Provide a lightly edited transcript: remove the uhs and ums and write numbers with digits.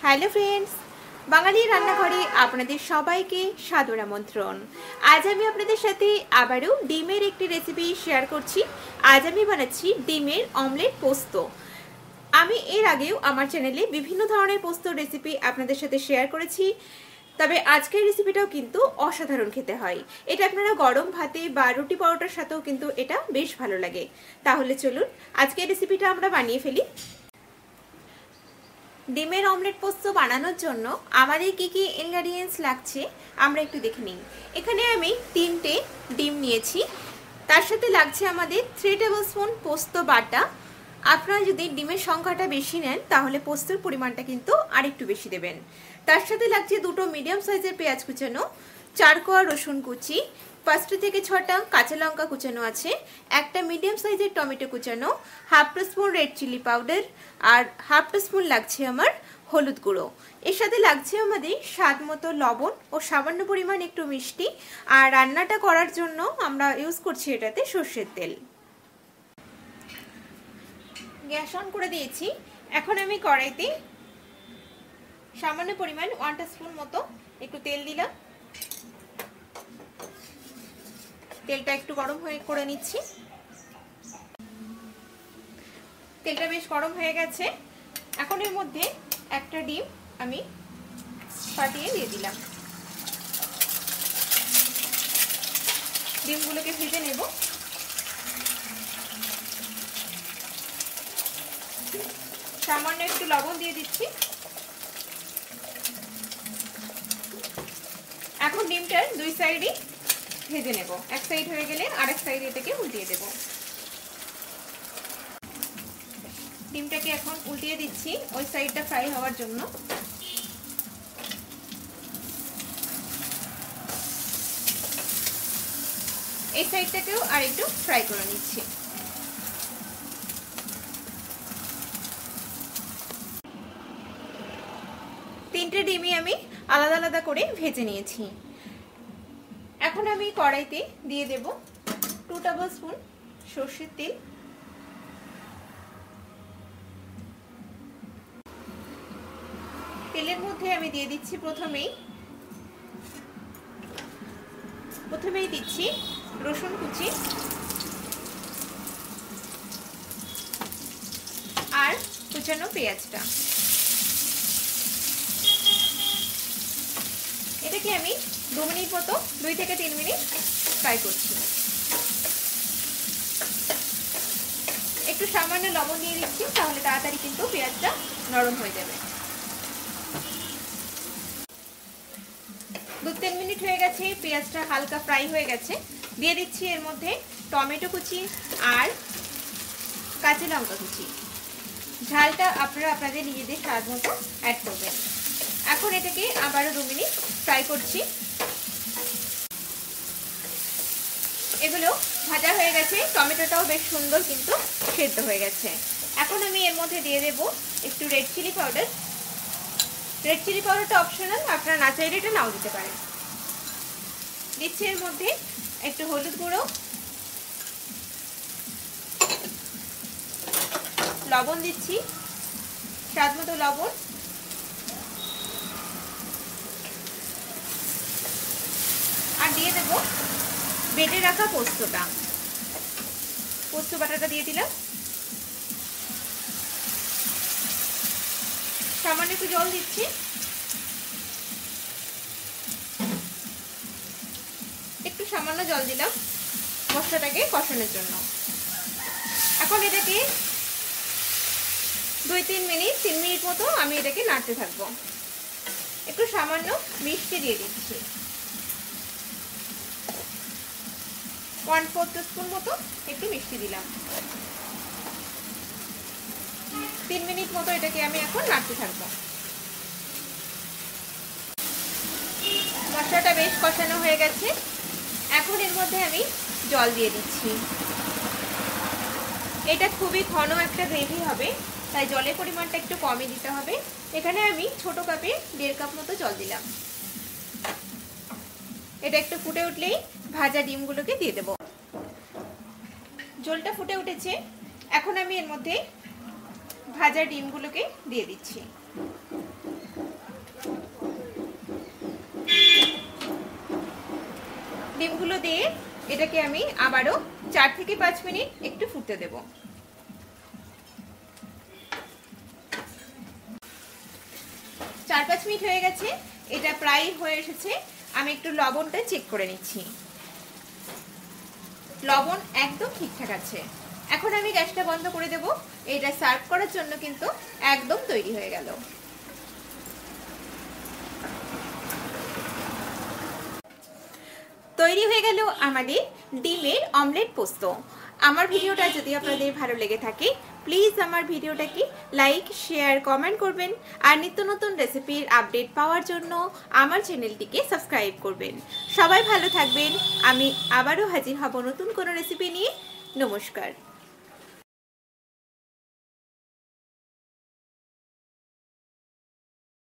Hello friends, বাঙালি রান্নাঘরে আপনাদের সবাইকে সাদর আমন্ত্রণ। আজ আমি আপনাদের সাথে আবারও ডিমের একটি রেসিপি শেয়ার করছি। আজ আমি বানাচ্ছি ডিমের অমলেট পোস্ত। আমি এর আগেও আমার চ্যানেলে বিভিন্ন ধরনের পোস্ত রেসিপি আপনাদের সাথে শেয়ার করেছি, তবে আজকের রেসিপিটাও কিন্তু অসাধারণ খেতে হয়। এটা আপনারা গরম ভাতে বা রুটি পরোটার সাথেও কিন্তু এটা বেশ ভালো লাগে। তাহলে চলুন আজকের রেসিপিটা আমরা বানিয়ে ফেলি। ডিমের অমলেট পোস্ত বানানোর জন্য আমাদের কি কি ইনগ্রেডিয়েন্টস লাগছে আমরা একটু দেখে নিই। এখানে আমি 3টে ডিম নিয়েছি, তার সাথে লাগছে আমাদের 3 টেবিলস্পুন পোস্ত বাটা। আপনারা যদি ডিমের সংখ্যাটা বেশি নেন তাহলে পোস্তর পরিমাণটা কিন্তু আরেকটু বেশি দেবেন। তার সাথে লাগছে 2টো মিডিয়াম সাইজের পেঁয়াজ কুচানো, 4 কোয়া রসুন কুচি, 5 থেকে 6টা কাঁচা লঙ্কা কুচানো আছে, একটা মিডিয়াম সাইজের টমেটো কুচানো, half teaspoon red chilli powder, আর হাফ টিস্পুন লাগছে আমার হলুদ গুঁড়ো। এর সাথে লাগছে আমাদের স্বাদ মতো লবণ ও সামান্য পরিমাণ একটু মিষ্টি। আর রান্নাটা করার জন্য আমরা ইউজ করছি এটাতে সর্ষের তেল। গ্যাস অন করে দিয়েছি। এখন আমি কড়াইতে সামান্য পরিমাণ 1 টিস্পুন মতো একটু তেল দিলাম। তেলটা একটু গরম করে নিচ্ছি। তেলটা বেশ গরম হয়ে গেছে। এখন এর মধ্যে একটা ডিম আমি ফাটিয়ে দিয়ে দিলাম। ডিমগুলোকে ভেজে নেব। সামান্য একটু লবণ দিয়ে দিচ্ছি। এখন ডিমটার দুই সাইডই ভেজে নেব। এক সাইড হয়ে গেলে আরেক সাইডে এটাকে উল্টিয়ে দেব। ডিমটাকে এখন উল্টিয়ে দিচ্ছি ওই সাইডটা ফ্রাই হওয়ার জন্য। এই সাইডটাকেও আরেকটু ফ্রাই করে নিচ্ছি। তিনটে ডিমই আমি আলাদা আলাদা করে ভেজে নিয়েছি। এখন আমি কড়াইতে দিয়ে দেব 2 টেবিলস্পুন সরষের তেল। তেলের মধ্যে আমি দিয়ে দিচ্ছি প্রথমেই দিচ্ছি রসুন কুচি আর কুচানো পেঁয়াজটা। এটাকে আমি 2 মিনিট মতো 2 থেকে 3 মিনিট ফ্রাই করছি। একটু সামান্য লবণ দিয়ে দিচ্ছি, তাহলে তাড়াতাড়ি কিন্তু পেঁয়াজটা নরম হয়ে যাবে। 2-3 মিনিট হয়ে গেছে, পেঁয়াজটা হালকা ফ্রাই হয়ে গেছে। দিয়ে দিচ্ছি এর মধ্যে টমেটো কুচি আর কাঁচা লঙ্কা কুচি। ঝালটা আপনারা আপনাদের নিজেদের স্বাদ মতো অ্যাড করবেন। এখন এটাকে আবারও 2 মিনিট ফ্রাই করছি। এগুলো ভাজা হয়ে গেছে, টমেটোটাও বেশ সুন্দর কিন্তু সেদ্ধ হয়ে গেছে। এখন আমি এর মধ্যে দিয়ে দেব একটু red chilli powder. Red chilli পাউডারটা অপশনাল, আপনারা না চাইলে এটা নাও দিতে পারেন। দিচ্ছি এর মধ্যে একটু হলুদ গুঁড়ো, লবণ দিচ্ছি স্বাদ মতো লবণ, আর দিয়ে দেব বেটে রাখা পোস্ত বাটাটা দিয়ে দিলাম। সামান্য একটু জল দিচ্ছি। একটু সামান্য জল দিলাম মশলাটাকে কষানোর জন্য। এখন এটাকে 3 মিনিট মতো আমি এটাকে নাড়তে থাকবো। একটু সামান্য মিষ্টি দিয়ে দিচ্ছি, 1/4 টিস্পুন মতো একটু মিষ্টি দিলাম। 3 মিনিট মতো এটাকে আমি এখন নাড়তে থাকবো। মশলাটা বেশ কষানো হয়ে গেছে। এখন এর মধ্যে আমি জল দিয়ে দিচ্ছি। এটা খুবই ঘন একটা গ্রেভি হবে, তাই জলের পরিমাণটা একটু কমই দিতে হবে। এখানে আমি ছোট কাপে 1.5 কাপ মতো জল দিলাম। এটা একটু ফুটে উঠলেই ভাজা ডিমগুলোকে দিয়ে দেব। জলটা ফুটে উঠেছে, এখন আমি এর মধ্যে ভাজা ডিমগুলোকে দিয়ে দিচ্ছি। দিয়ে এটাকে আমি আবারও 4 থেকে 5 মিনিট একটু ফুটতে দেব। 4-5 মিনিট হয়ে গেছে, এটা প্রায় হয়ে এসেছে। আমি একটু লবণটা চেক করে নিচ্ছি। লবণ একদম ঠিকঠাক আছে। এখন আমি গ্যাসটা বন্ধ করে দেব। এটা সার্ভ করার জন্য কিন্তু একদম তৈরি হয়ে গেল। তৈরি হয়ে গেল আমাদের ডিমের অমলেট পোস্ত। আমার ভিডিওটা যদি আপনাদের ভালো লেগে থাকে প্লিজ আমার ভিডিওটাকে লাইক, শেয়ার, কমেন্ট করবেন। আর নিত্য নতুন রেসিপির আপডেট পাওয়ার জন্য আমার চ্যানেলটিকে সাবস্ক্রাইব করবেন। সবাই ভালো থাকবেন। আমি আবারও হাজির হব নতুন কোনো রেসিপি নিয়ে। নমস্কার।